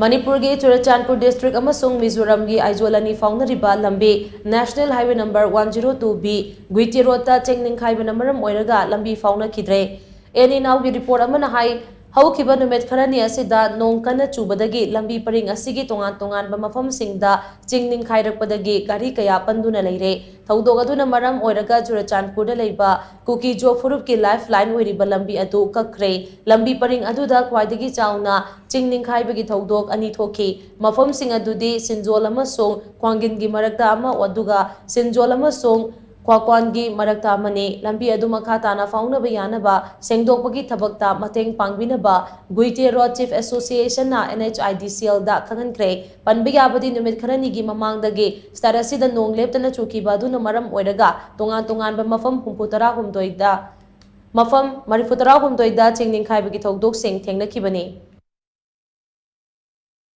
मणिपुर की चुरचानपुर डिस्ट्रिक्ट अमसुंग मिजोरम की आइजोल अनी फाउनरिबा लंबी नेशनल हाईवे नंबर 102B गुइटी रोड चेंगनिंग मरम ओइरगा लंबी फाउनखिद्रे एनी नाउ की रिपोर्ट अमना हाई हौखिबा नुमेत खरनी असिदा नोंग कन्ना चुबदगी लंबी परिंग असिगी तोंगान तोंगानबा मफमसिंगदा चिंगनिंग खाइरकपदगी गाड़ी कया पंदुना लेरे थौदोग अदुना मरम ओइरगा चुरचानपुरदा लेबा कुकीजो फुरुप की लाइफ लाइन ओइरिबा लंबी अदु कखरे लंबी परिंग अदुदा ख्वाइदगी चाउना चिंगनिंग खाइबगी थौदोग अनी थोखी मफमसिंग अदुदी सिंजोल अमसोंग क्वांगिनगी मरकता अमा अदुगा सिंजोल अमसोंग क्वाक्वानगी मरकता अमने लंबी अदु मखा ताना फाउनबा यानबा सेंगदोकपगी थबकता मतेंग पांगबिनबा गुइटे रोड चीफ एसोसिएशन ना NHIDCL दा खंगनख्रे पनबगी आबदी नुमित खरनीगी ममांगदगी स्टारसिदा नोंग लेप्तना चुकीबा अदुना मरम ओइरगा तोंगान तोंगानबा मफम 63 दा मफम 34 चिंगनिंग खाइबगी थौदोक सिंग थेंगनखिबनी।